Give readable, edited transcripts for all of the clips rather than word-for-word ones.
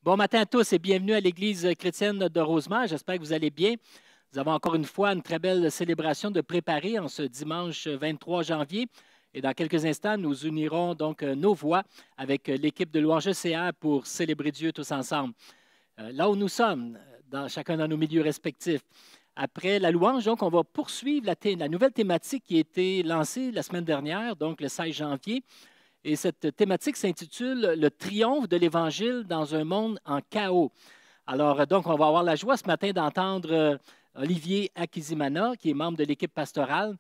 Bon matin à tous et bienvenue à l'Église chrétienne de Rosemère. J'espère que vous allez bien. Nous avons encore une fois une très belle célébration de préparer en ce dimanche 23 janvier. Et dans quelques instants, nous unirons donc nos voix avec l'équipe de louange ECR pour célébrer Dieu tous ensemble. Là où nous sommes, dans chacun dans nos milieux respectifs. Après la louange, donc, on va poursuivre la nouvelle thématique qui a été lancée la semaine dernière, donc le 16 janvier. Et cette thématique s'intitule « Le triomphe de l'Évangile dans un monde en chaos ». Alors, donc, on va avoir la joie ce matin d'entendre Olivier Akizimana, qui est membre de l'équipe pastorale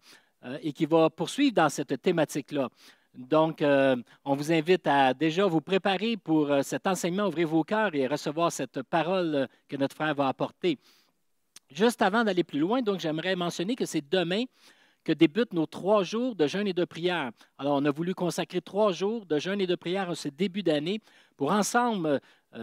et qui va poursuivre dans cette thématique-là. Donc, on vous invite à déjà vous préparer pour cet enseignement, ouvrir vos cœurs et recevoir cette parole que notre frère va apporter. Juste avant d'aller plus loin, donc, j'aimerais mentionner que c'est demain que débutent nos 3 jours de jeûne et de prière. Alors, on a voulu consacrer 3 jours de jeûne et de prière à ce début d'année pour ensemble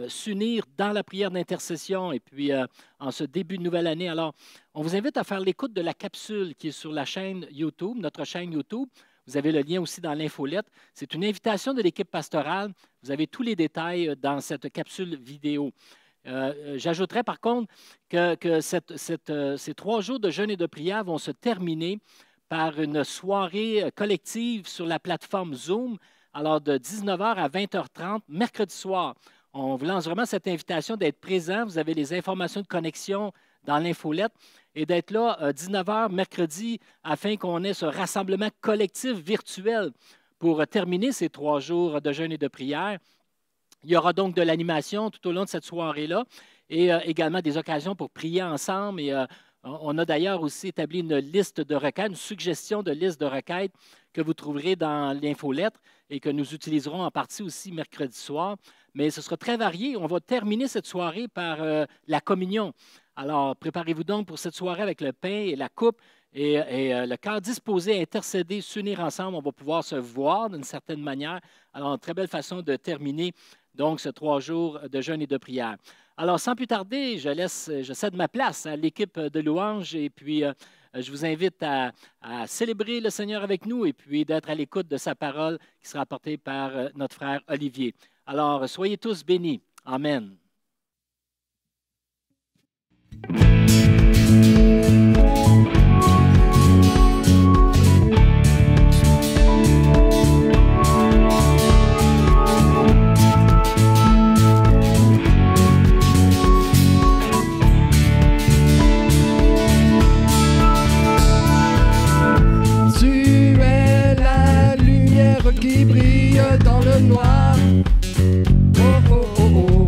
s'unir dans la prière d'intercession et puis en ce début de nouvelle année. Alors, on vous invite à faire l'écoute de la capsule qui est sur la chaîne YouTube, notre chaîne YouTube. Vous avez le lien aussi dans l'infolette. C'est une invitation de l'équipe pastorale. Vous avez tous les détails dans cette capsule vidéo. J'ajouterais par contre que ces 3 jours de jeûne et de prière vont se terminer par une soirée collective sur la plateforme Zoom, alors de 19h à 20h30, mercredi soir. On vous lance vraiment cette invitation d'être présent. Vous avez les informations de connexion dans l'infolette et d'être là à 19h mercredi afin qu'on ait ce rassemblement collectif virtuel pour terminer ces 3 jours de jeûne et de prière. Il y aura donc de l'animation tout au long de cette soirée-là et également des occasions pour prier ensemble. Et on a d'ailleurs aussi établi une liste de requêtes, une suggestion de liste de requêtes que vous trouverez dans l'infolettre et que nous utiliserons en partie aussi mercredi soir. Mais ce sera très varié. On va terminer cette soirée par la communion. Alors, préparez-vous donc pour cette soirée avec le pain et la coupe et le cœur disposé à intercéder, s'unir ensemble. On va pouvoir se voir d'une certaine manière. Alors, une très belle façon de terminer donc ce 3 jours de jeûne et de prière. Alors, sans plus tarder, je cède ma place à l'équipe de louange et puis je vous invite à célébrer le Seigneur avec nous et puis d'être à l'écoute de sa parole qui sera apportée par notre frère Olivier. Alors, soyez tous bénis. Amen. Qui brille dans le noir. Oh oh oh oh.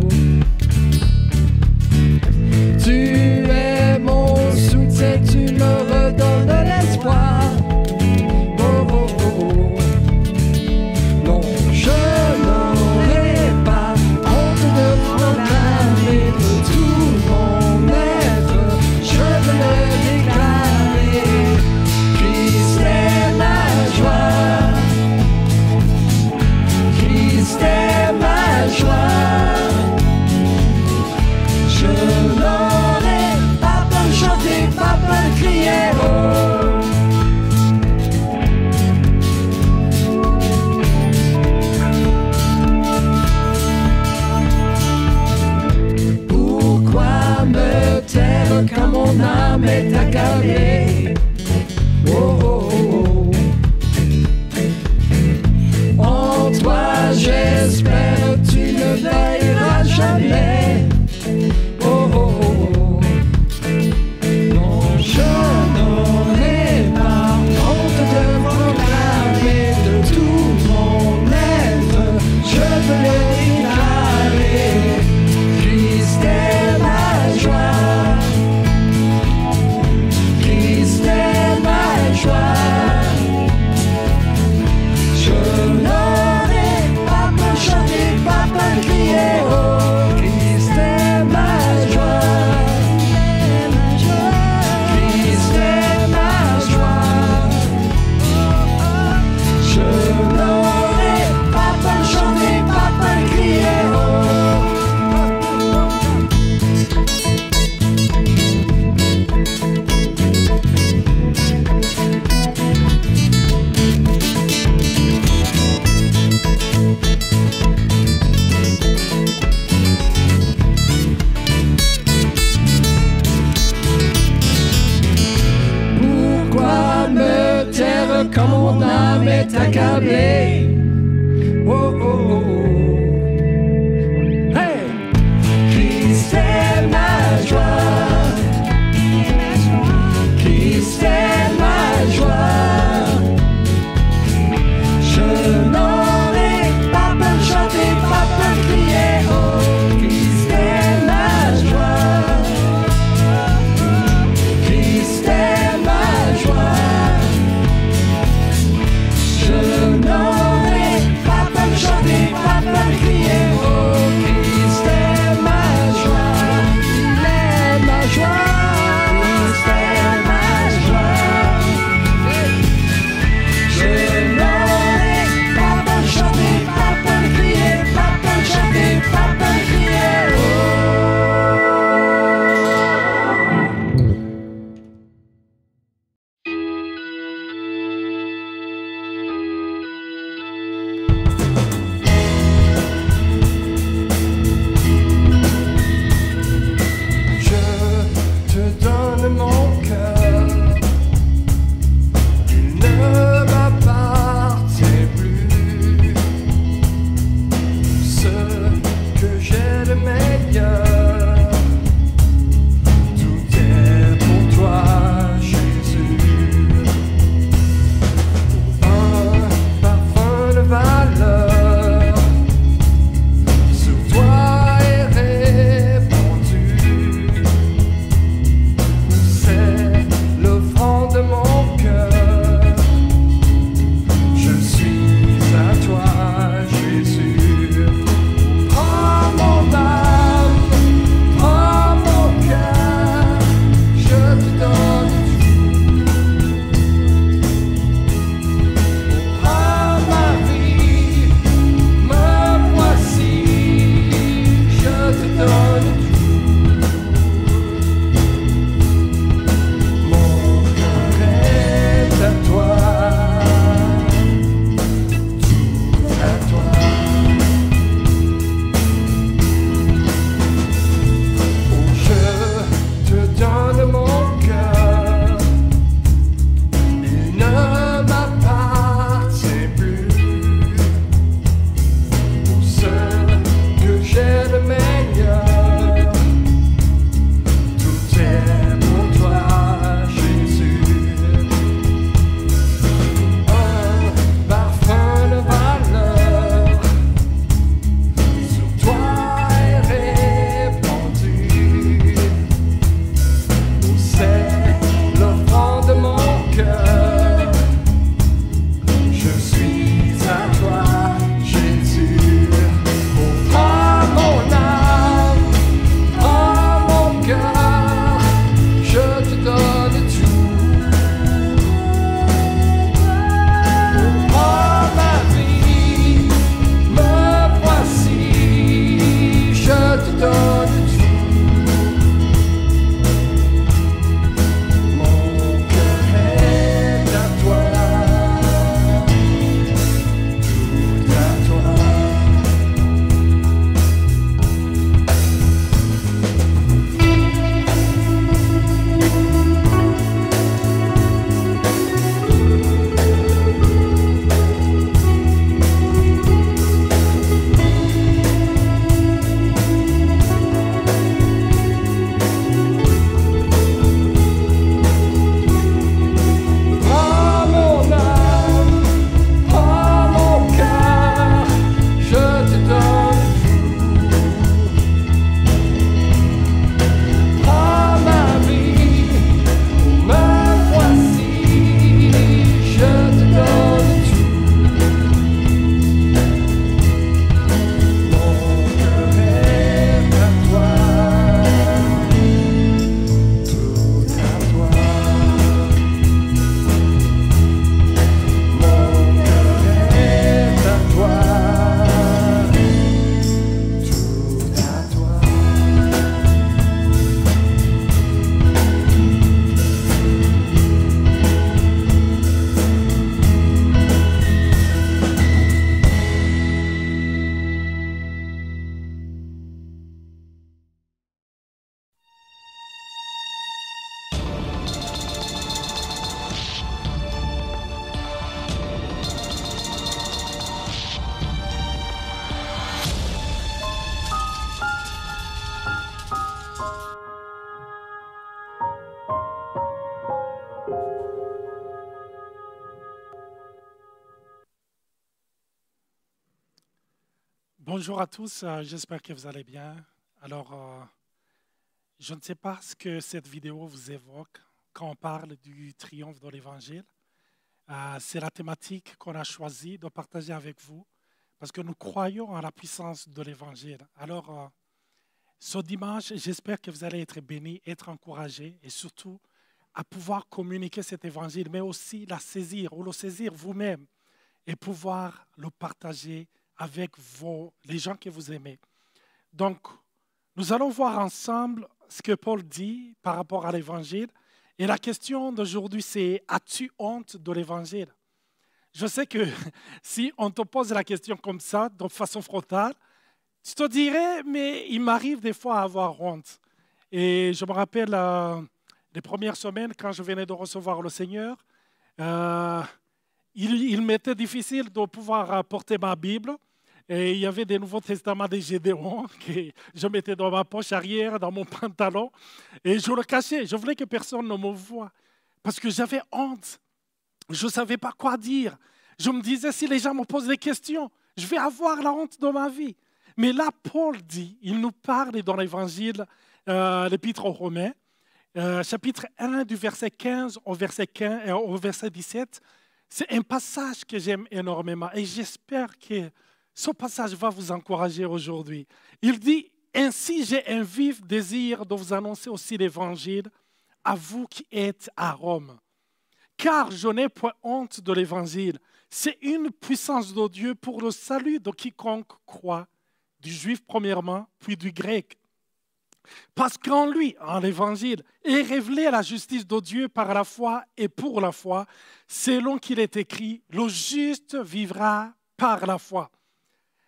Bonjour à tous, j'espère que vous allez bien. Alors, je ne sais pas ce que cette vidéo vous évoque quand on parle du triomphe de l'Évangile. C'est la thématique qu'on a choisi de partager avec vous parce que nous croyons en la puissance de l'Évangile. Alors, ce dimanche, j'espère que vous allez être bénis, être encouragés et surtout à pouvoir communiquer cet Évangile, mais aussi la saisir ou le saisir vous-même et pouvoir le partager avec les gens que vous aimez. Donc, nous allons voir ensemble ce que Paul dit par rapport à l'Évangile. Et la question d'aujourd'hui, c'est « As-tu honte de l'Évangile » Je sais que si on te pose la question comme ça, de façon frontale, tu te dirais, mais il m'arrive des fois à avoir honte. Et je me rappelle les premières semaines, quand je venais de recevoir le Seigneur, il m'était difficile de pouvoir porter ma Bible. Et il y avait des Nouveaux Testaments de Gédéon que je mettais dans ma poche arrière, dans mon pantalon. Et je le cachais. Je voulais que personne ne me voie. Parce que j'avais honte. Je ne savais pas quoi dire. Je me disais, si les gens me posent des questions, je vais avoir la honte de ma vie. Mais là, Paul dit, il nous parle dans l'Évangile, l'Épître aux Romains, chapitre 1 du verset 15 au verset 17. C'est un passage que j'aime énormément et j'espère que ce passage va vous encourager aujourd'hui. Il dit, « Ainsi j'ai un vif désir de vous annoncer aussi l'Évangile à vous qui êtes à Rome. Car je n'ai point honte de l'Évangile. C'est une puissance de Dieu pour le salut de quiconque croit, du juif premièrement, puis du grec. Parce qu'en lui, en l'Évangile, est révélée la justice de Dieu par la foi et pour la foi, selon qu'il est écrit, le juste vivra par la foi. »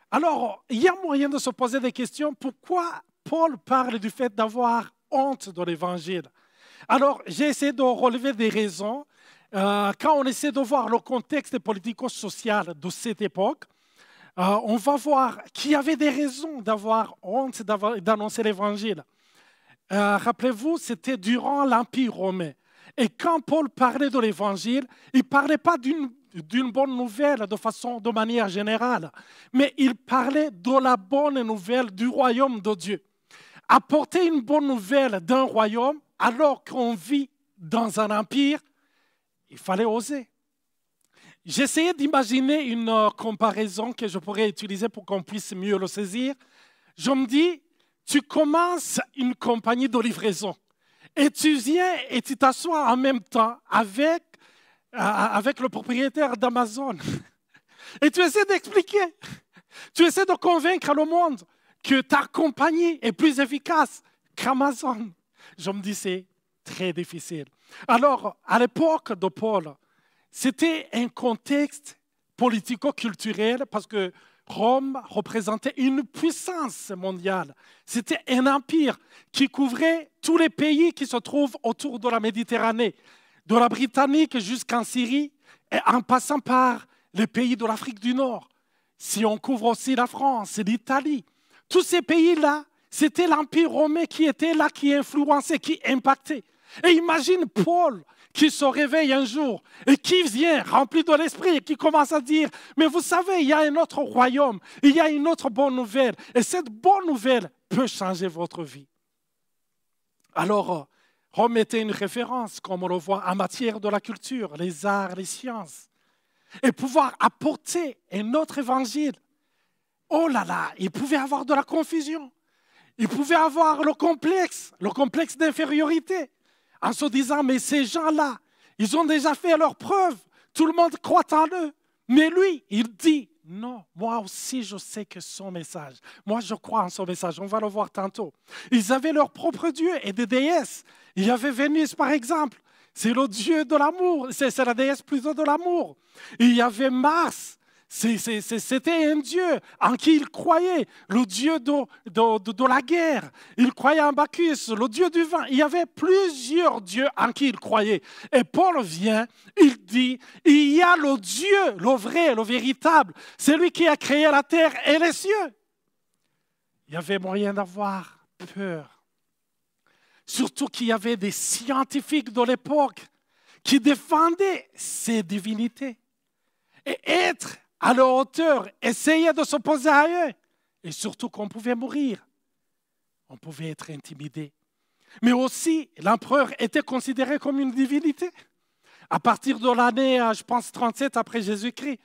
Alors, il y a moyen de se poser des questions. Pourquoi Paul parle du fait d'avoir honte de l'Évangile? Alors, j'ai essayé de relever des raisons. Quand on essaie de voir le contexte politico-social de cette époque, on va voir qu'il y avait des raisons d'avoir honte d'annoncer l'Évangile. Rappelez-vous, c'était durant l'Empire romain. Et quand Paul parlait de l'Évangile, il ne parlait pas d'une bonne nouvelle de manière générale, mais il parlait de la bonne nouvelle du royaume de Dieu. Apporter une bonne nouvelle d'un royaume alors qu'on vit dans un empire, il fallait oser. J'essayais d'imaginer une comparaison que je pourrais utiliser pour qu'on puisse mieux le saisir. Je me dis, tu commences une compagnie de livraison et tu viens et tu t'assois en même temps avec le propriétaire d'Amazon. Et tu essaies d'expliquer, tu essaies de convaincre le monde que ta compagnie est plus efficace qu'Amazon. Je me dis, c'est très difficile. Alors, à l'époque de Paul, c'était un contexte politico-culturel parce que Rome représentait une puissance mondiale. C'était un empire qui couvrait tous les pays qui se trouvent autour de la Méditerranée, de la Britannique jusqu'en Syrie, et en passant par les pays de l'Afrique du Nord. Si on couvre aussi la France, l'Italie, tous ces pays-là, c'était l'Empire romain qui était là, qui influençait, qui impactait. Et imagine Paul qui se réveille un jour et qui vient rempli de l'esprit et qui commence à dire, mais vous savez, il y a un autre royaume, il y a une autre bonne nouvelle. Et cette bonne nouvelle peut changer votre vie. Alors, Rome était une référence, comme on le voit, en matière de la culture, les arts, les sciences. Et pouvoir apporter un autre évangile, oh là là, il pouvait avoir de la confusion. Il pouvait avoir le complexe d'infériorité, en se disant, mais ces gens-là, ils ont déjà fait leurs preuves, tout le monde croit en eux. Mais lui, il dit, non, moi aussi je sais que son message, moi je crois en son message, on va le voir tantôt. Ils avaient leur propre Dieu et des déesses. Il y avait Vénus par exemple, c'est le Dieu de l'amour, c'est la déesse plutôt de l'amour. Il y avait Mars. C'était un Dieu en qui il croyait, le Dieu de la guerre. Il croyait en Bacchus, le Dieu du vin. Il y avait plusieurs dieux en qui il croyait. Et Paul vient, il dit, il y a le Dieu, le vrai, le véritable. C'est lui qui a créé la terre et les cieux. Il y avait moyen d'avoir peur. Surtout qu'il y avait des scientifiques de l'époque qui défendaient ces divinités. Et être à leur hauteur, essayer de s'opposer à eux, et surtout qu'on pouvait mourir. On pouvait être intimidé. Mais aussi, l'empereur était considéré comme une divinité. À partir de l'année, je pense, 37 après Jésus-Christ,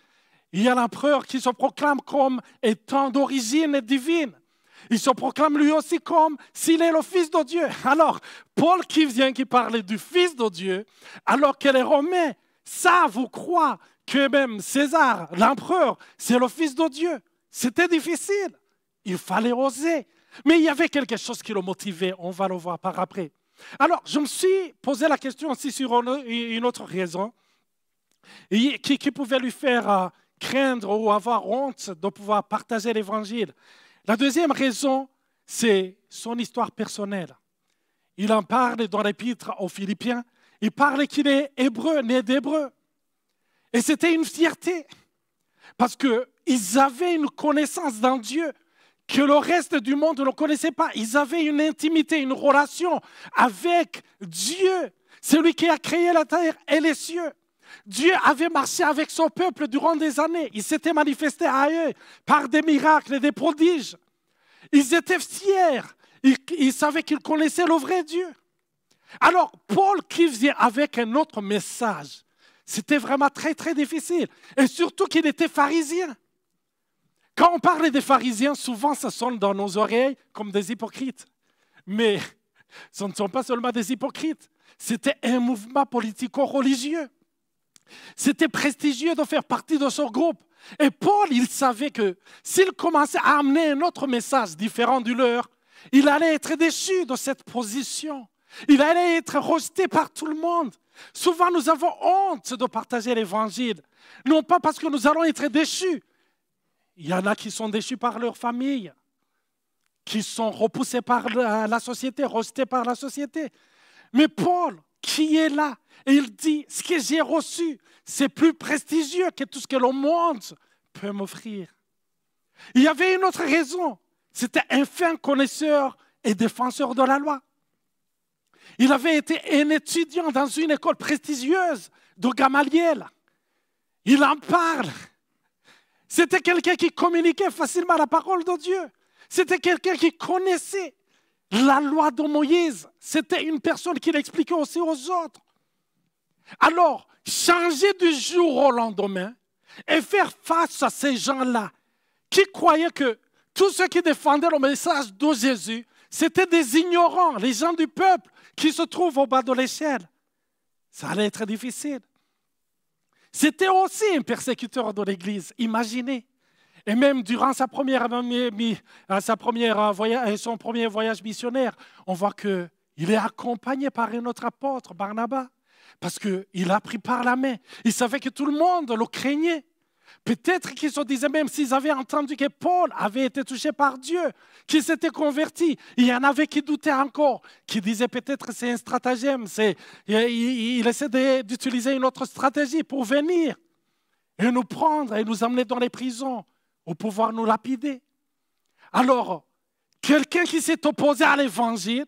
il y a l'empereur qui se proclame comme étant d'origine divine. Il se proclame lui aussi comme s'il est le Fils de Dieu. Alors, Paul qui vient qui parle du Fils de Dieu, alors que les Romains savent ou croient que même César, l'empereur, c'est le Fils de Dieu. C'était difficile. Il fallait oser. Mais il y avait quelque chose qui le motivait. On va le voir par après. Alors, je me suis posé la question aussi sur une autre raison qui pouvait lui faire craindre ou avoir honte de pouvoir partager l'Évangile. La deuxième raison, c'est son histoire personnelle. Il en parle dans l'épître aux Philippiens. Il parle qu'il est hébreu, né d'hébreu. Et c'était une fierté, parce qu'ils avaient une connaissance dans Dieu que le reste du monde ne connaissait pas. Ils avaient une intimité, une relation avec Dieu, celui qui a créé la terre et les cieux. Dieu avait marché avec son peuple durant des années. Il s'était manifesté à eux par des miracles et des prodiges. Ils étaient fiers. Ils savaient qu'ils connaissaient le vrai Dieu. Alors, Paul qui vient avec un autre message, c'était vraiment très, très difficile. Et surtout qu'il était pharisien. Quand on parle des pharisiens, souvent ça sonne dans nos oreilles comme des hypocrites. Mais ce ne sont pas seulement des hypocrites. C'était un mouvement politico-religieux. C'était prestigieux de faire partie de ce groupe. Et Paul, il savait que s'il commençait à amener un autre message différent du leur, il allait être déchu de cette position. Il allait être rejeté par tout le monde. Souvent, nous avons honte de partager l'Évangile. Non pas parce que nous allons être déchus. Il y en a qui sont déchus par leur famille, qui sont repoussés par la société, rejetés par la société. Mais Paul, qui est là, et il dit, ce que j'ai reçu, c'est plus prestigieux que tout ce que le monde peut m'offrir. Il y avait une autre raison. C'était un fin connaisseur et défenseur de la loi. Il avait été un étudiant dans une école prestigieuse de Gamaliel. Il en parle. C'était quelqu'un qui communiquait facilement la parole de Dieu. C'était quelqu'un qui connaissait la loi de Moïse. C'était une personne qui l'expliquait aussi aux autres. Alors, changer du jour au lendemain et faire face à ces gens-là qui croyaient que tous ceux qui défendaient le message de Jésus, c'était des ignorants, les gens du peuple qui se trouvent au bas de l'échelle. Ça allait être difficile. C'était aussi un persécuteur de l'Église, imaginez. Et même durant son premier voyage missionnaire, on voit qu'il est accompagné par un autre apôtre, Barnabas, parce qu'il a pris par la main. Il savait que tout le monde le craignait. Peut-être qu'ils se disaient même s'ils avaient entendu que Paul avait été touché par Dieu, qu'il s'était converti. Il y en avait qui doutaient encore, qui disaient peut-être que c'est un stratagème, il essaie d'utiliser une autre stratégie pour venir et nous prendre et nous emmener dans les prisons ou pouvoir nous lapider. Alors, quelqu'un qui s'est opposé à l'évangile,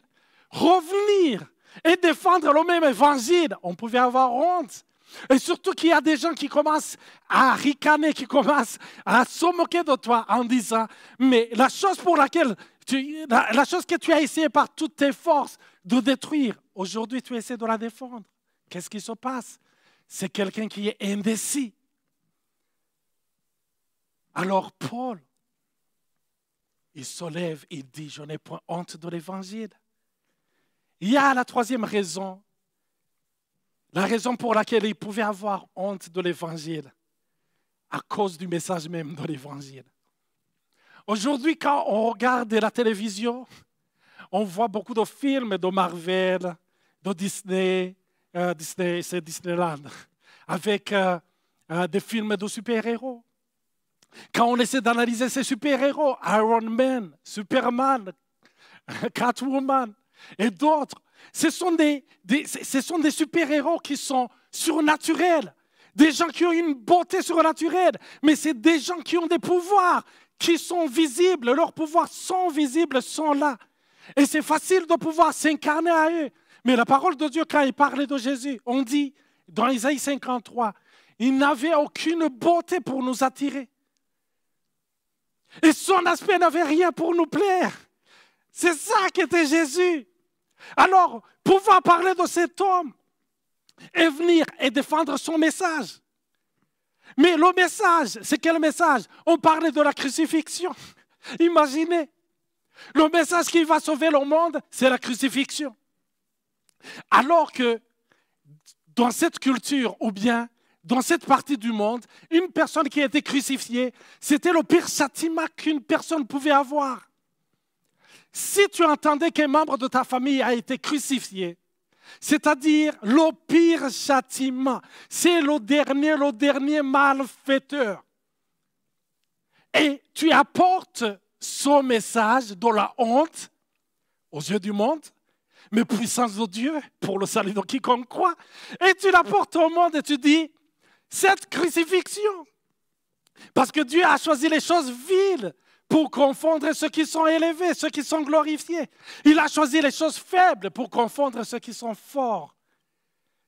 revenir et défendre le même évangile, on pouvait avoir honte. Et surtout qu'il y a des gens qui commencent à ricaner, qui commencent à se moquer de toi en disant « Mais la chose que tu as essayé par toutes tes forces de détruire, aujourd'hui tu essaies de la défendre. » Qu'est-ce qui se passe? C'est quelqu'un qui est indécis. Alors Paul, il se lève, il dit « Je n'ai point honte de l'évangile. » Il y a la troisième raison. La raison pour laquelle il pouvait avoir honte de l'Évangile, à cause du message même de l'Évangile. Aujourd'hui, quand on regarde la télévision, on voit beaucoup de films de Marvel, de Disney, c'est Disneyland, avec des films de super-héros. Quand on essaie d'analyser ces super-héros, Iron Man, Superman, Catwoman et d'autres, ce sont des super-héros qui sont surnaturels, des gens qui ont une beauté surnaturelle, mais c'est des gens qui ont des pouvoirs qui sont visibles, leurs pouvoirs sont visibles, sont là. Et c'est facile de pouvoir s'incarner à eux. Mais la parole de Dieu, quand il parlait de Jésus, on dit dans Isaïe 53, il n'avait aucune beauté pour nous attirer. Et son aspect n'avait rien pour nous plaire. C'est ça qu'était Jésus. Alors, pouvoir parler de cet homme et venir et défendre son message. Mais le message, c'est quel message? On parlait de la crucifixion. Imaginez, le message qui va sauver le monde, c'est la crucifixion. Alors que dans cette culture, ou bien dans cette partie du monde, une personne qui a été crucifiée, c'était le pire châtiment qu'une personne pouvait avoir. Si tu entendais qu'un membre de ta famille a été crucifié, c'est-à-dire le pire châtiment, c'est le dernier malfaiteur. Et tu apportes son message de la honte aux yeux du monde, mais puissance de Dieu pour le salut de quiconque croit. Et tu l'apportes au monde et tu dis, cette crucifixion, parce que Dieu a choisi les choses viles pour confondre ceux qui sont élevés, ceux qui sont glorifiés. Il a choisi les choses faibles pour confondre ceux qui sont forts.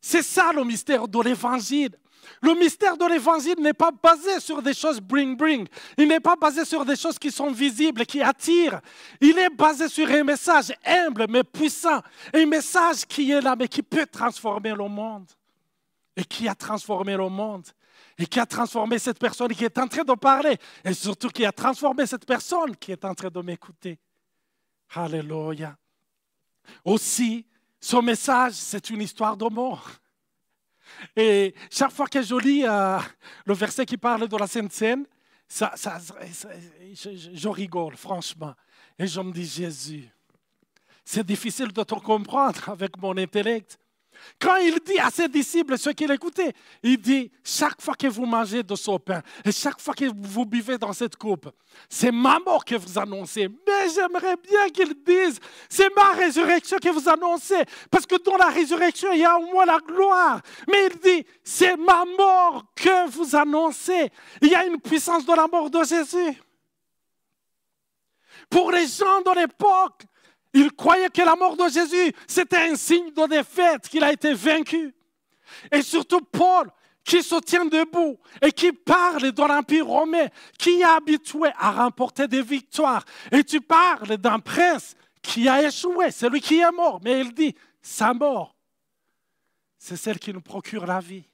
C'est ça le mystère de l'Évangile. Le mystère de l'Évangile n'est pas basé sur des choses bring-bring. Il n'est pas basé sur des choses qui sont visibles, qui attirent. Il est basé sur un message humble mais puissant. Un message qui est là mais qui peut transformer le monde. Et qui a transformé le monde. Et qui a transformé cette personne qui est en train de parler. Et surtout qui a transformé cette personne qui est en train de m'écouter. Alléluia. Aussi, son message, c'est une histoire de mort. Et chaque fois que je lis le verset qui parle de la Sainte Seine, je rigole, franchement. Et je me dis, Jésus, c'est difficile de te comprendre avec mon intellect. Quand il dit à ses disciples, ceux qui l'écoutaient, il dit, chaque fois que vous mangez de ce pain, et chaque fois que vous buvez dans cette coupe, c'est ma mort que vous annoncez. Mais j'aimerais bien qu'ils disent, c'est ma résurrection que vous annoncez, parce que dans la résurrection, il y a au moins la gloire. Mais il dit, c'est ma mort que vous annoncez. Il y a une puissance de la mort de Jésus. Pour les gens de l'époque, ils croyaient que la mort de Jésus, c'était un signe de défaite, qu'il a été vaincu. Et surtout Paul, qui se tient debout et qui parle de l'Empire romain, qui est habitué à remporter des victoires. Et tu parles d'un prince qui a échoué, celui qui est mort. Mais il dit, sa mort, c'est celle qui nous procure la vie.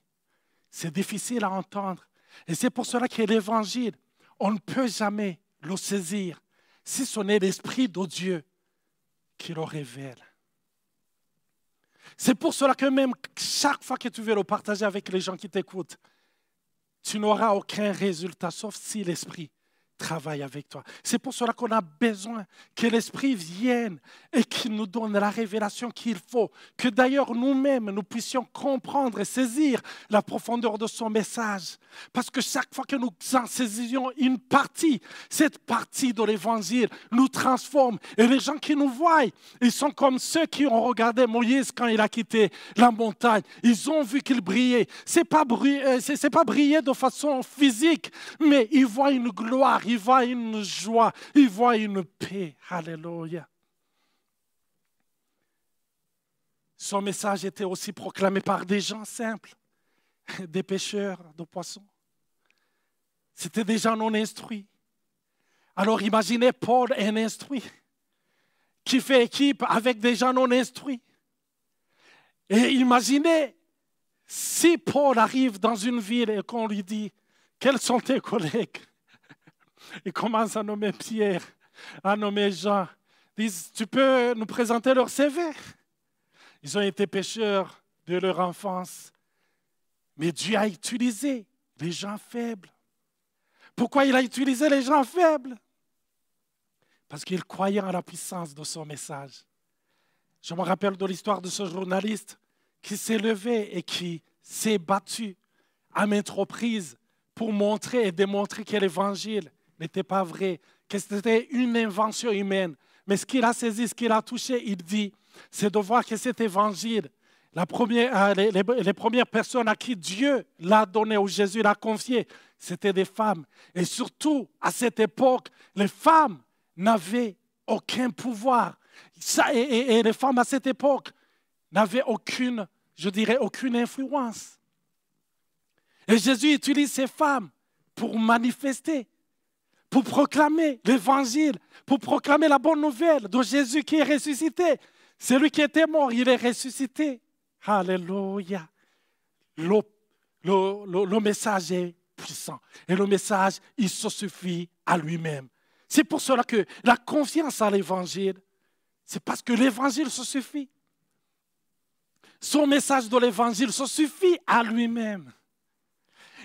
C'est difficile à entendre. Et c'est pour cela que l'Évangile, on ne peut jamais le saisir si ce n'est l'Esprit de Dieu qui le révèle. C'est pour cela que même chaque fois que tu veux le partager avec les gens qui t'écoutent, tu n'auras aucun résultat, sauf si l'Esprit travaille avec toi. C'est pour cela qu'on a besoin que l'Esprit vienne et qu'il nous donne la révélation qu'il faut. Que d'ailleurs nous-mêmes, nous puissions comprendre et saisir la profondeur de son message. Parce que chaque fois que nous en saisissions une partie, cette partie de l'Évangile nous transforme. Et les gens qui nous voient, ils sont comme ceux qui ont regardé Moïse quand il a quitté la montagne. Ils ont vu qu'il brillait. C'est pas briller de façon physique, mais ils voient une gloire. Il voit une joie, il voit une paix. Alléluia. Son message était aussi proclamé par des gens simples, des pêcheurs de poissons. C'était des gens non instruits. Alors imaginez Paul, un instruit, qui fait équipe avec des gens non instruits. Et imaginez si Paul arrive dans une ville et qu'on lui dit, quels sont tes collègues? Il commence à nommer Pierre, à nommer Jean. Ils disent, tu peux nous présenter leur CV? Ils ont été pécheurs de leur enfance. Mais Dieu a utilisé les gens faibles. Pourquoi il a utilisé les gens faibles? Parce qu'il croyait en la puissance de son message. Je me rappelle de l'histoire de ce journaliste qui s'est levé et qui s'est battu à maintes reprises pour montrer et démontrer que l'Évangile n'était pas vrai, que c'était une invention humaine. Mais ce qu'il a saisi, ce qu'il a touché, il dit, c'est de voir que cet évangile, les premières personnes à qui Dieu l'a donné ou Jésus l'a confié, c'était des femmes. Et surtout, à cette époque, les femmes n'avaient aucun pouvoir. Et les femmes à cette époque n'avaient aucune influence. Et Jésus utilise ces femmes pour manifester, pour proclamer l'évangile, pour proclamer la bonne nouvelle de Jésus qui est ressuscité. C'est lui qui était mort, il est ressuscité. Alléluia. Le message est puissant. Et le message, il se suffit à lui-même. C'est pour cela que la confiance à l'évangile, c'est parce que l'évangile se suffit. Son message de l'évangile se suffit à lui-même.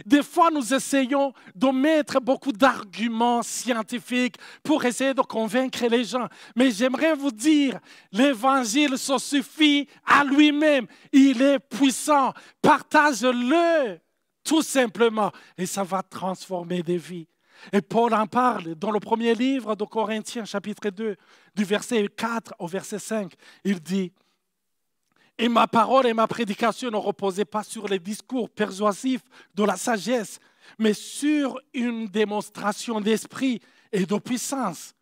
Des fois, nous essayons de mettre beaucoup d'arguments scientifiques pour essayer de convaincre les gens. Mais j'aimerais vous dire, l'évangile se suffit à lui-même. Il est puissant. Partage-le tout simplement et ça va transformer des vies. Et Paul en parle dans le premier livre de Corinthiens, chapitre 2, du verset 4 au verset 5. Il dit: « Et ma parole et ma prédication ne reposaient pas sur les discours persuasifs de la sagesse, mais sur une démonstration d'esprit et de puissance. »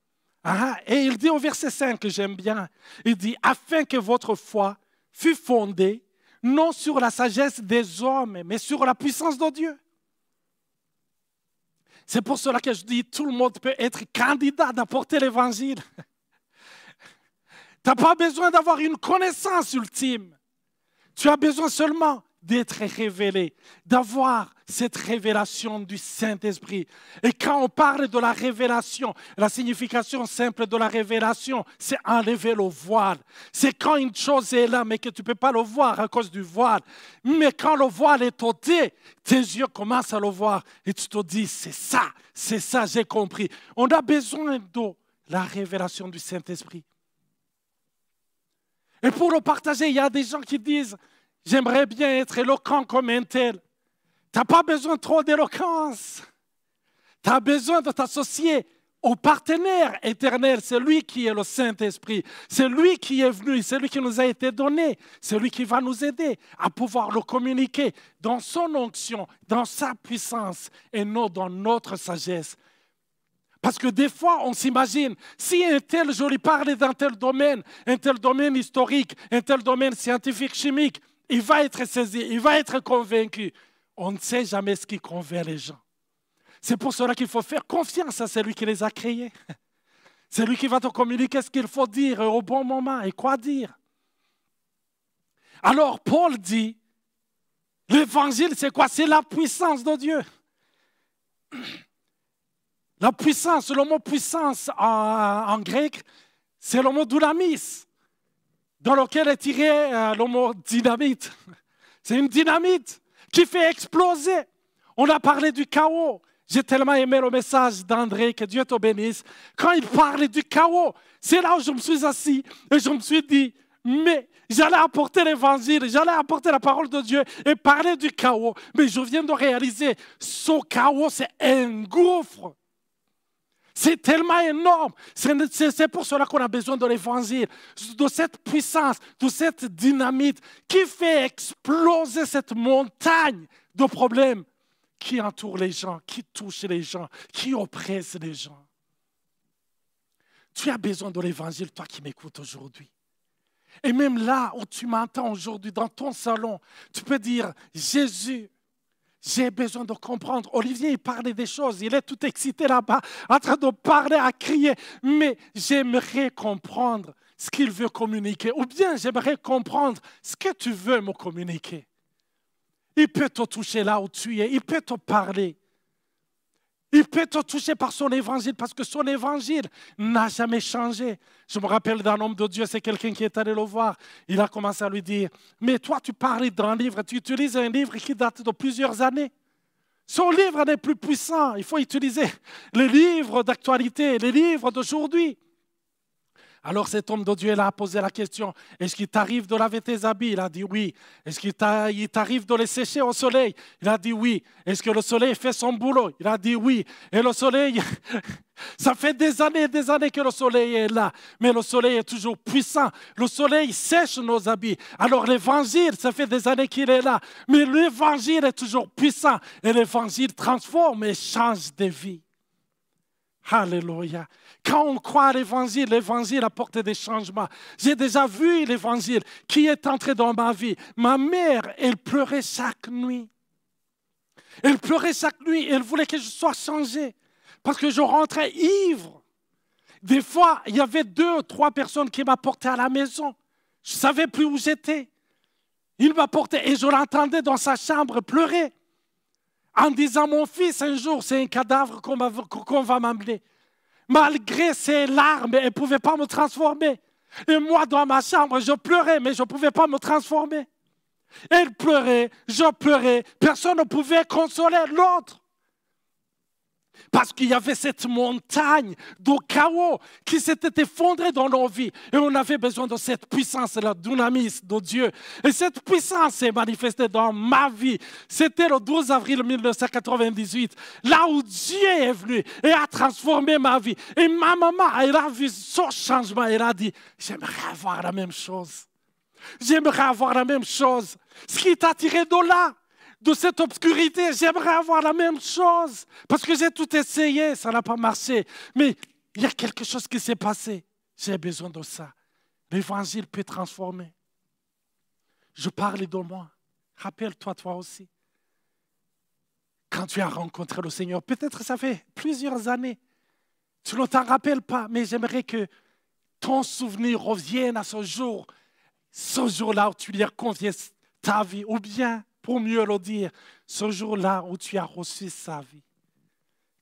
Et il dit au verset 5, que j'aime bien, il dit « Afin que votre foi fût fondée, non sur la sagesse des hommes, mais sur la puissance de Dieu. » C'est pour cela que je dis, tout le monde peut être candidat d'apporter l'évangile. Tu n'as pas besoin d'avoir une connaissance ultime. Tu as besoin seulement d'être révélé, d'avoir cette révélation du Saint-Esprit. Et quand on parle de la révélation, la signification simple de la révélation, c'est enlever le voile. C'est quand une chose est là, mais que tu ne peux pas le voir à cause du voile. Mais quand le voile est ôté, tes yeux commencent à le voir et tu te dis, c'est ça, j'ai compris. On a besoin de la révélation du Saint-Esprit. Et pour le partager, il y a des gens qui disent, j'aimerais bien être éloquent comme un tel. Tu n'as pas besoin trop d'éloquence. Tu as besoin de t'associer au partenaire éternel. C'est lui qui est le Saint-Esprit. C'est lui qui est venu. C'est lui qui nous a été donné. C'est lui qui va nous aider à pouvoir le communiquer dans son onction, dans sa puissance et non dans notre sagesse. Parce que des fois, on s'imagine, si un tel, je lui parle d'un tel domaine historique, un tel domaine scientifique, chimique, il va être saisi, il va être convaincu. On ne sait jamais ce qui convainc les gens. C'est pour cela qu'il faut faire confiance à celui qui les a créés. C'est lui qui va te communiquer ce qu'il faut dire au bon moment et quoi dire. Alors Paul dit, l'évangile c'est quoi? C'est la puissance de Dieu. La puissance, le mot puissance en grec, c'est le mot dunamis, dans lequel est tiré le mot dynamite. C'est une dynamite qui fait exploser. On a parlé du chaos. J'ai tellement aimé le message d'André, que Dieu te bénisse. Quand il parlait du chaos, c'est là où je me suis assis et je me suis dit, mais j'allais apporter l'évangile, j'allais apporter la parole de Dieu et parler du chaos. Mais je viens de réaliser, ce chaos, c'est un gouffre. C'est tellement énorme. C'est pour cela qu'on a besoin de l'évangile, de cette puissance, de cette dynamite qui fait exploser cette montagne de problèmes qui entourent les gens, qui touchent les gens, qui oppressent les gens. Tu as besoin de l'évangile, toi qui m'écoutes aujourd'hui. Et même là où tu m'entends aujourd'hui, dans ton salon, tu peux dire, Jésus, j'ai besoin de comprendre. Olivier, il parlait des choses. Il est tout excité là-bas, en train de parler, à crier. Mais j'aimerais comprendre ce qu'il veut communiquer. Ou bien j'aimerais comprendre ce que tu veux me communiquer. Il peut te toucher là où tu es. Il peut te parler. Il peut te toucher par son évangile parce que son évangile n'a jamais changé. Je me rappelle d'un homme de Dieu, c'est quelqu'un qui est allé le voir. Il a commencé à lui dire, mais toi tu parles d'un livre, tu utilises un livre qui date de plusieurs années. Son livre n'est plus puissant. Il faut utiliser les livres d'actualité, les livres d'aujourd'hui. Alors cet homme de Dieu a posé la question, est-ce qu'il t'arrive de laver tes habits? Il a dit oui. Est-ce qu'il t'arrive de les sécher au soleil? Il a dit oui. Est-ce que le soleil fait son boulot? Il a dit oui. Et le soleil, ça fait des années que le soleil est là, mais le soleil est toujours puissant. Le soleil sèche nos habits. Alors l'évangile, ça fait des années qu'il est là, mais l'évangile est toujours puissant. Et l'évangile transforme et change des vies. Alléluia. Quand on croit à l'évangile apporte des changements. J'ai déjà vu l'évangile qui est entré dans ma vie. Ma mère, elle pleurait chaque nuit. Elle pleurait chaque nuit. Elle voulait que je sois changé. parce que je rentrais ivre. Des fois, il y avait 2 ou 3 personnes qui m'apportaient à la maison. Je ne savais plus où j'étais. Il m'apportait et je l'entendais dans sa chambre pleurer en disant, mon fils, un jour, c'est un cadavre qu'on va m'amener. Malgré ses larmes, elle ne pouvait pas me transformer. Et moi, dans ma chambre, je pleurais, mais je ne pouvais pas me transformer. Elle pleurait, je pleurais. Personne ne pouvait consoler l'autre. Parce qu'il y avait cette montagne de chaos qui s'était effondrée dans nos vies. Et on avait besoin de cette puissance, la dynamis de Dieu. Et cette puissance s'est manifestée dans ma vie. C'était le 12 avril 1998, là où Dieu est venu et a transformé ma vie. Et ma maman, elle a vu ce changement. Elle a dit, j'aimerais avoir la même chose. J'aimerais avoir la même chose. Ce qui t'a tiré de là, de cette obscurité, j'aimerais avoir la même chose. Parce que j'ai tout essayé, ça n'a pas marché. Mais il y a quelque chose qui s'est passé. J'ai besoin de ça. L'évangile peut transformer. Je parle de moi. Rappelle-toi, toi aussi. Quand tu as rencontré le Seigneur, peut-être ça fait plusieurs années. Tu ne t'en rappelles pas, mais j'aimerais que ton souvenir revienne à ce jour-là où tu lui as confié ta vie, ou bien, pour mieux le dire, ce jour-là où tu as reçu sa vie,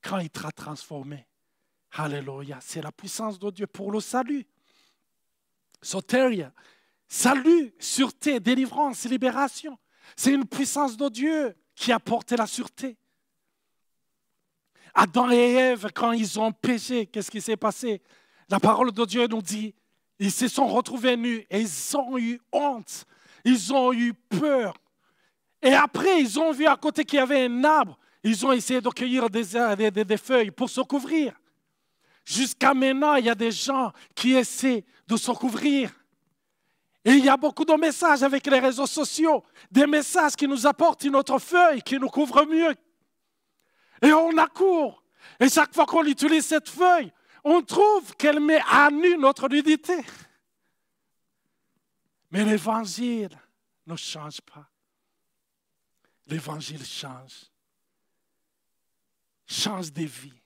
quand il t'a transformé. Alléluia, c'est la puissance de Dieu pour le salut. Soteria, salut, sûreté, délivrance, libération. C'est une puissance de Dieu qui a porté la sûreté. Adam et Ève, quand ils ont péché, qu'est-ce qui s'est passé? La parole de Dieu nous dit, ils se sont retrouvés nus et ils ont eu honte, ils ont eu peur. Et après, ils ont vu à côté qu'il y avait un arbre. Ils ont essayé de cueillir des feuilles pour se couvrir. Jusqu'à maintenant, il y a des gens qui essaient de se couvrir. Et il y a beaucoup de messages avec les réseaux sociaux. Des messages qui nous apportent une autre feuille, qui nous couvre mieux. Et on accourt. Et chaque fois qu'on utilise cette feuille, on trouve qu'elle met à nu notre nudité. Mais l'évangile ne change pas. L'évangile change des vies.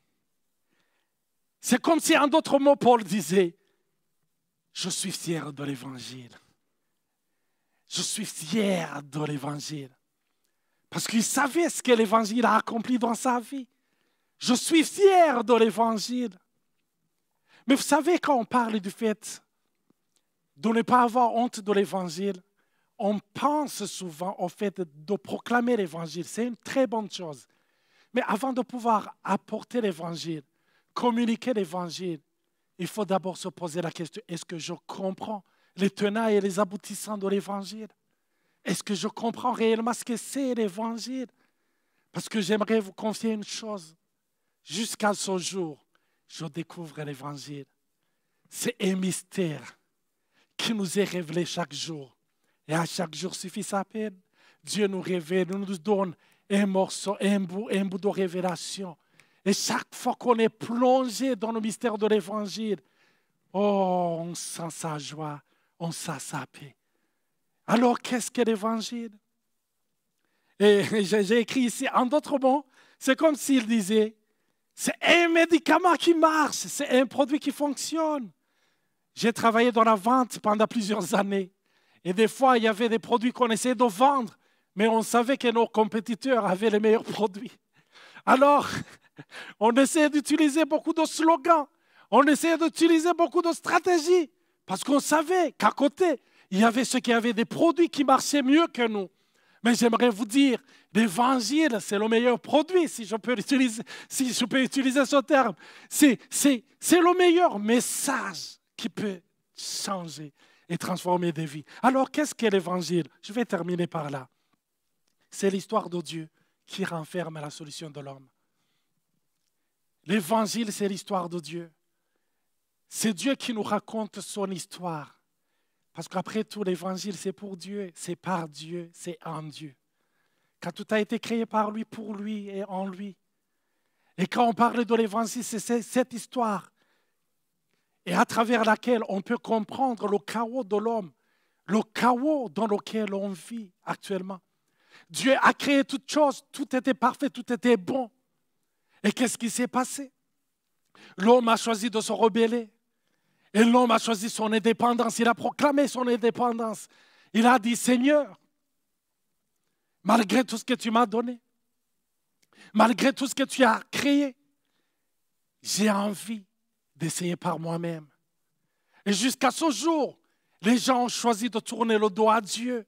C'est comme si, en d'autres mots, Paul disait, je suis fier de l'évangile. Je suis fier de l'évangile. Parce qu'il savait ce que l'évangile a accompli dans sa vie. Je suis fier de l'évangile. Mais vous savez, quand on parle du fait de ne pas avoir honte de l'évangile, on pense souvent au fait de proclamer l'évangile. C'est une très bonne chose. Mais avant de pouvoir apporter l'évangile, communiquer l'évangile, il faut d'abord se poser la question, est-ce que je comprends les tenants et les aboutissants de l'évangile? Est-ce que je comprends réellement ce que c'est l'évangile? Parce que j'aimerais vous confier une chose. Jusqu'à ce jour, je découvre l'évangile. C'est un mystère qui nous est révélé chaque jour. Et à chaque jour suffit sa peine. Dieu nous révèle, nous donne un morceau, un bout de révélation. Et chaque fois qu'on est plongé dans le mystère de l'évangile, oh, on sent sa joie, on sent sa paix. Alors, qu'est-ce que l'évangile? Et j'ai écrit ici, en d'autres mots, c'est comme s'il disait, c'est un médicament qui marche, c'est un produit qui fonctionne. J'ai travaillé dans la vente pendant plusieurs années. Et des fois, il y avait des produits qu'on essayait de vendre, mais on savait que nos compétiteurs avaient les meilleurs produits. Alors, on essayait d'utiliser beaucoup de slogans, on essayait d'utiliser beaucoup de stratégies, parce qu'on savait qu'à côté, il y avait ceux qui avaient des produits qui marchaient mieux que nous. Mais j'aimerais vous dire, l'évangile, c'est le meilleur produit, si je peux utiliser ce terme. C'est le meilleur message qui peut changer et transformer des vies. Alors, qu'est-ce qu'est l'évangile? Je vais terminer par là. C'est l'histoire de Dieu qui renferme la solution de l'homme. L'évangile, c'est l'histoire de Dieu. C'est Dieu qui nous raconte son histoire. Parce qu'après tout, l'évangile, c'est pour Dieu, c'est par Dieu, c'est en Dieu. Quand tout a été créé par lui, pour lui et en lui. Et quand on parle de l'évangile, c'est cette histoire. Et à travers laquelle on peut comprendre le chaos de l'homme, le chaos dans lequel on vit actuellement. Dieu a créé toutes choses, tout était parfait, tout était bon. Et qu'est-ce qui s'est passé? L'homme a choisi de se rebeller. Et l'homme a choisi son indépendance. Il a proclamé son indépendance. Il a dit, Seigneur, malgré tout ce que tu m'as donné, malgré tout ce que tu as créé, j'ai envie d'essayer par moi-même. Et jusqu'à ce jour, les gens ont choisi de tourner le dos à Dieu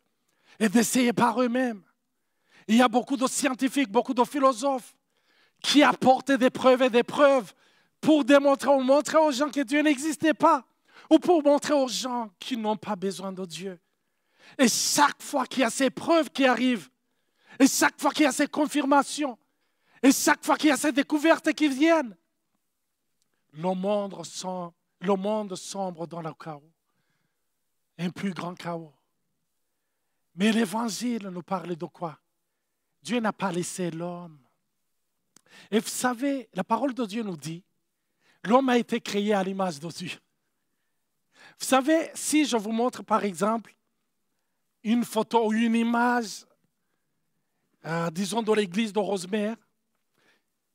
et d'essayer par eux-mêmes. Il y a beaucoup de scientifiques, beaucoup de philosophes qui apportent des preuves et des preuves pour démontrer ou montrer aux gens que Dieu n'existait pas, ou pour montrer aux gens qu'ils n'ont pas besoin de Dieu. Et chaque fois qu'il y a ces preuves qui arrivent, et chaque fois qu'il y a ces confirmations, et chaque fois qu'il y a ces découvertes qui viennent, le monde sombre dans le chaos, un plus grand chaos. Mais l'Évangile nous parle de quoi? Dieu n'a pas laissé l'homme. Et vous savez, la parole de Dieu nous dit, l'homme a été créé à l'image de Dieu. Vous savez, si je vous montre par exemple une photo ou une image, disons de l'église de Rosemère,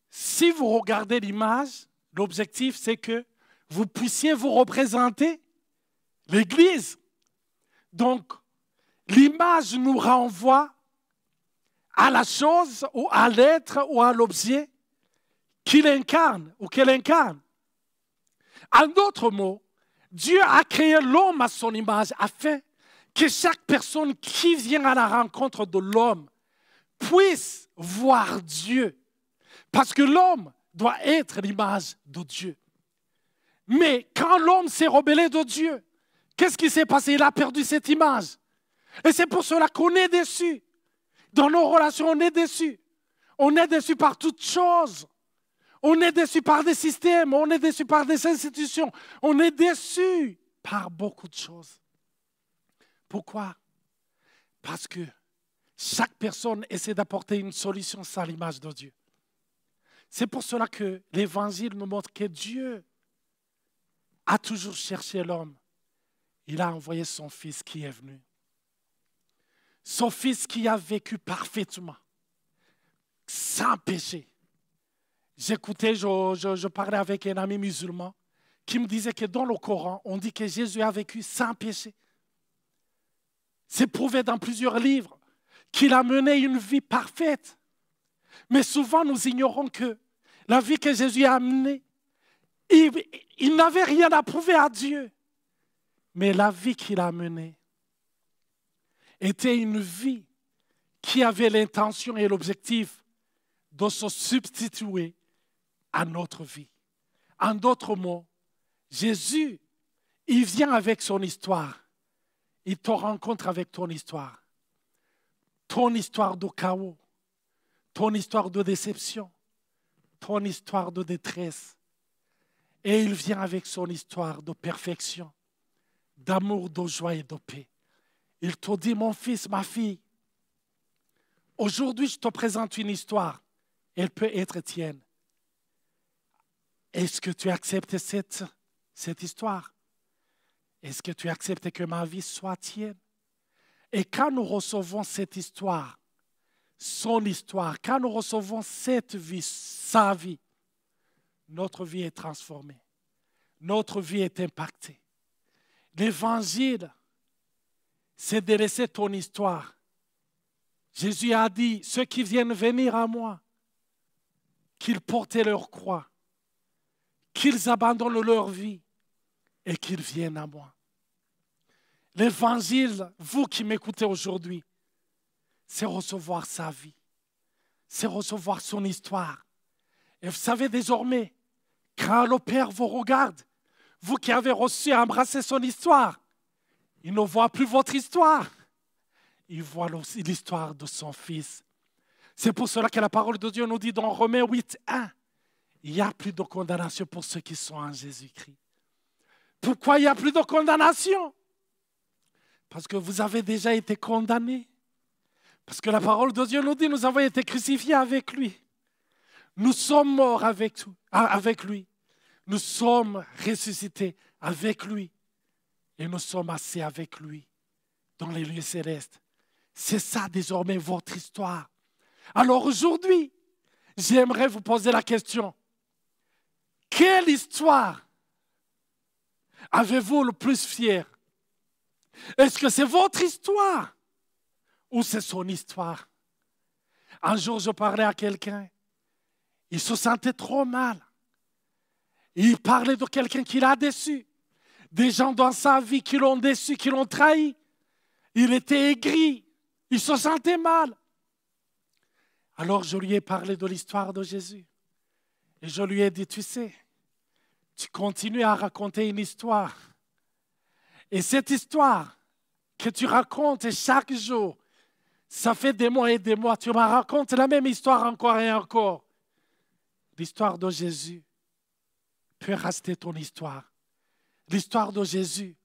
si vous regardez l'image, l'objectif c'est que vous puissiez vous représenter l'église. Donc, l'image nous renvoie à la chose ou à l'être ou à l'objet qu'il incarne ou qu'elle incarne. En d'autres mots, Dieu a créé l'homme à son image afin que chaque personne qui vient à la rencontre de l'homme puisse voir Dieu. Parce que l'homme doit être l'image de Dieu. Mais quand l'homme s'est rebellé de Dieu, qu'est-ce qui s'est passé? Il a perdu cette image. Et c'est pour cela qu'on est déçu. Dans nos relations, on est déçu. On est déçu par toutes choses. On est déçu par des systèmes, on est déçu par des institutions, on est déçu par beaucoup de choses. Pourquoi? Parce que chaque personne essaie d'apporter une solution sans l'image de Dieu. C'est pour cela que l'Évangile nous montre que Dieu a toujours cherché l'homme. Il a envoyé son Fils qui est venu. Son Fils qui a vécu parfaitement, sans péché. J'écoutais, je parlais avec un ami musulman qui me disait que dans le Coran, on dit que Jésus a vécu sans péché. C'est prouvé dans plusieurs livres qu'il a mené une vie parfaite. Mais souvent, nous ignorons que la vie que Jésus a menée, il n'avait rien à prouver à Dieu. Mais la vie qu'il a menée était une vie qui avait l'intention et l'objectif de se substituer à notre vie. En d'autres mots, Jésus, il vient avec son histoire. Il te rencontre avec ton histoire. Ton histoire de chaos, ton histoire de déception, ton histoire de détresse. Et il vient avec son histoire de perfection, d'amour, de joie et de paix. Il te dit, mon fils, ma fille, aujourd'hui je te présente une histoire. Elle peut être tienne. Est-ce que tu acceptes cette histoire? Est-ce que tu acceptes que ma vie soit tienne? Et quand nous recevons cette histoire, son histoire, quand nous recevons cette vie, sa vie, notre vie est transformée. Notre vie est impactée. L'évangile, c'est de laisser ton histoire. Jésus a dit, ceux qui viennent venir à moi, qu'ils portent leur croix, qu'ils abandonnent leur vie et qu'ils viennent à moi. L'évangile, vous qui m'écoutez aujourd'hui, c'est recevoir sa vie, c'est recevoir son histoire. Et vous savez désormais, quand le Père vous regarde, vous qui avez reçu et embrassé son histoire, il ne voit plus votre histoire, il voit l'histoire de son Fils. C'est pour cela que la parole de Dieu nous dit dans Romains 8:1, il n'y a plus de condamnation pour ceux qui sont en Jésus-Christ. Pourquoi il n'y a plus de condamnation? Parce que vous avez déjà été condamnés. Parce que la parole de Dieu nous dit, nous avons été crucifiés avec lui. Nous sommes morts avec lui. Nous sommes ressuscités avec lui. Et nous sommes assis avec lui dans les lieux célestes. C'est ça désormais votre histoire. Alors aujourd'hui, j'aimerais vous poser la question. Quelle histoire avez-vous le plus fier? Est-ce que c'est votre histoire ou c'est son histoire? Un jour, je parlais à quelqu'un. Il se sentait trop mal. Il parlait de quelqu'un qui l'a déçu. Des gens dans sa vie qui l'ont déçu, qui l'ont trahi. Il était aigri. Il se sentait mal. Alors, je lui ai parlé de l'histoire de Jésus. Et je lui ai dit, tu sais, tu continues à raconter une histoire. Et cette histoire que tu racontes chaque jour, ça fait des mois et des mois, tu me racontes la même histoire encore et encore. L'histoire de Jésus peut rester ton histoire. L'histoire de Jésus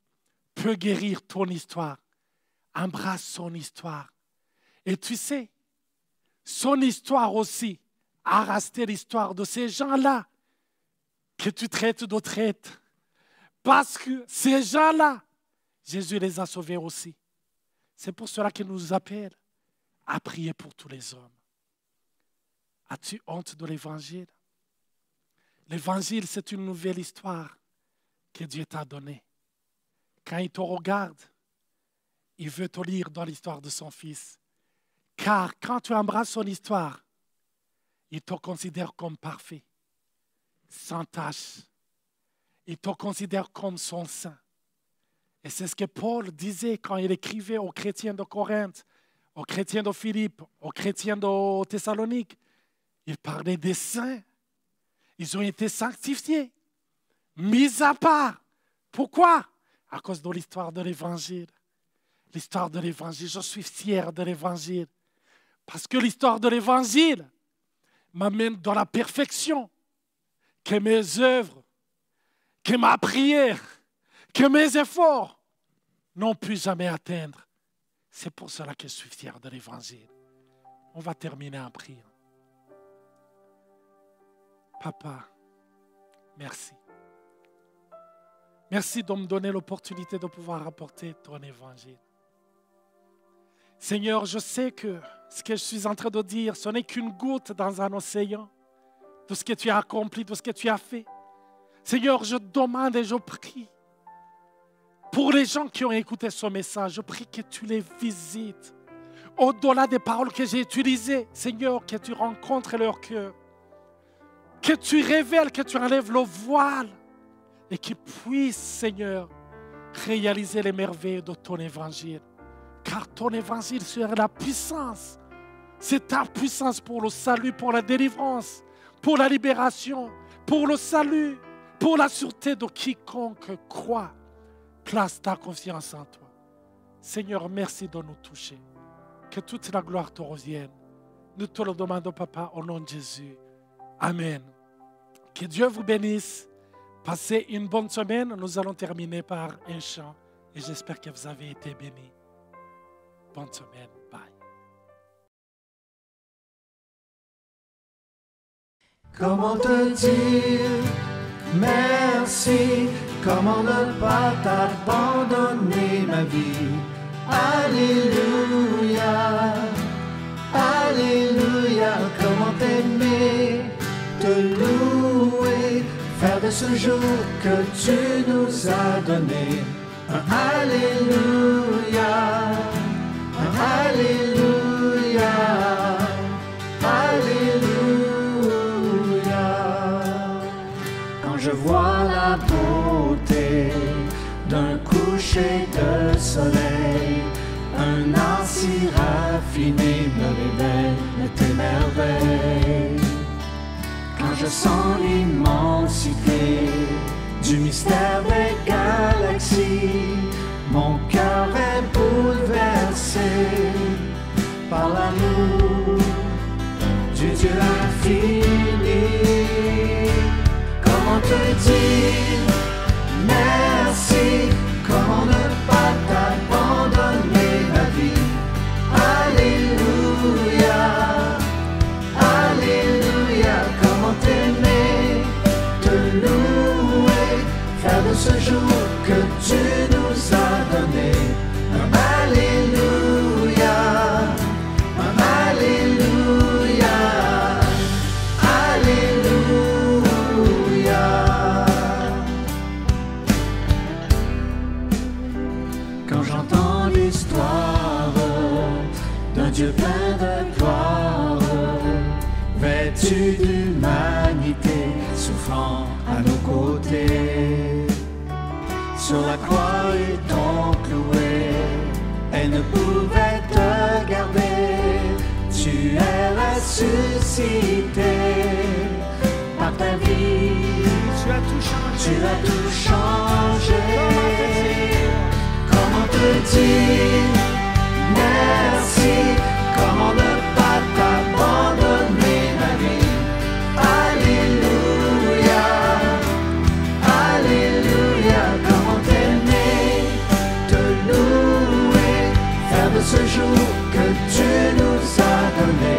peut guérir ton histoire. Embrasse son histoire. Et tu sais, son histoire aussi a resté l'histoire de ces gens-là que tu traites de traîtres. Parce que ces gens-là, Jésus les a sauvés aussi. C'est pour cela qu'il nous appelle à prier pour tous les hommes. As-tu honte de l'Évangile? L'Évangile, c'est une nouvelle histoire que Dieu t'a donnée. Quand il te regarde, il veut te lire dans l'histoire de son Fils. Car quand tu embrasses son histoire, il te considère comme parfait, sans tache. Il te considère comme son saint. Et c'est ce que Paul disait quand il écrivait aux chrétiens de Corinthe, aux chrétiens de Philippe, aux chrétiens de Thessalonique. Il parlait des saints. Ils ont été sanctifiés, mis à part. Pourquoi? À cause de l'histoire de l'Évangile. L'histoire de l'Évangile, je suis fier de l'Évangile. Parce que l'histoire de l'Évangile m'amène dans la perfection que mes œuvres, que ma prière, que mes efforts n'ont pu jamais atteindre. C'est pour cela que je suis fier de l'Évangile. On va terminer en priant. Papa, merci. Merci de me donner l'opportunité de pouvoir apporter ton Évangile. Seigneur, je sais que ce que je suis en train de dire, ce n'est qu'une goutte dans un océan de ce que tu as accompli, de ce que tu as fait. Seigneur, je demande et je prie pour les gens qui ont écouté ce message, je prie que tu les visites. Au-delà des paroles que j'ai utilisées, Seigneur, que tu rencontres leur cœur. Que tu révèles, que tu enlèves le voile et qu'ils puissent, Seigneur, réaliser les merveilles de ton Évangile. Car ton Évangile, c'est la puissance. C'est ta puissance pour le salut, pour la délivrance, pour la libération, pour le salut, pour la sûreté de quiconque croit. Place ta confiance en toi. Seigneur, merci de nous toucher. Que toute la gloire te revienne. Nous te le demandons, Papa, au nom de Jésus. Amen. Que Dieu vous bénisse. Passez une bonne semaine. Nous allons terminer par un chant. Et j'espère que vous avez été bénis. Bonne semaine. Bye. Comment te dire merci? Comment ne pas t'abandonner ma vie? Alléluia, Alléluia. Comment t'aimer, te louer, faire de ce jour que tu nous as donné un Alléluia, un Alléluia, Alléluia. Quand je vois la beauté d'un coucher de soleil, un art si raffiné me révèle tes merveilles. Quand je sens l'immensité du mystère des galaxies, mon cœur est bouleversé par l'amour du Dieu infini. Comment te dire merci? Comment ne pas t'abandonner ma vie? Alléluia, Alléluia. Comment t'aimer, te louer, faire de ce jour que tu nous as quand j'entends l'histoire d'un Dieu plein de gloire, vêtu d'humanité, souffrant à nos côtés. Sur la croix étant cloué, elle ne pouvait te garder. Tu es ressuscité par ta vie. Tu as tout changé. Tu as tout changé. Comment te dire merci? Comment ne pas t'abandonner ma vie? Alléluia, Alléluia. Comment t'aimer, te louer, faire de ce jour que tu nous as donné.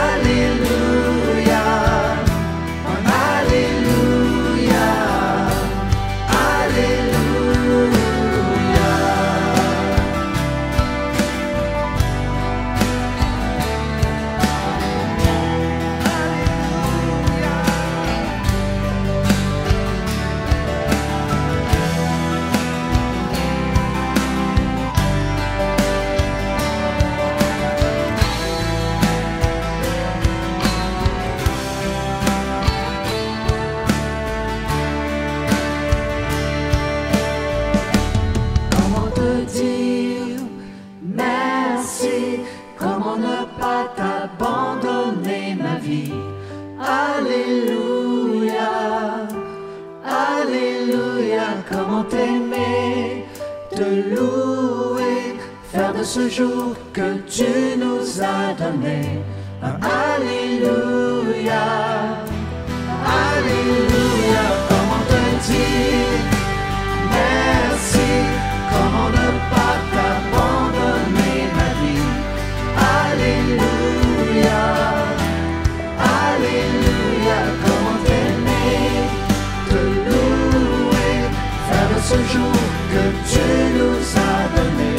Alléluia, Alléluia, Alléluia. Comment te dire merci? Comment ne pas t'abandonner ma vie? Alléluia, Alléluia. Comment t'aimer, te louer, faire de ce jour que tu nous as donné. Alléluia, Alléluia. Comment te dire merci? Comment ne pas t'abandonner ma vie? Alléluia, Alléluia. Comment t'aimer, te louer, faire de ce jour que tu nous as donné.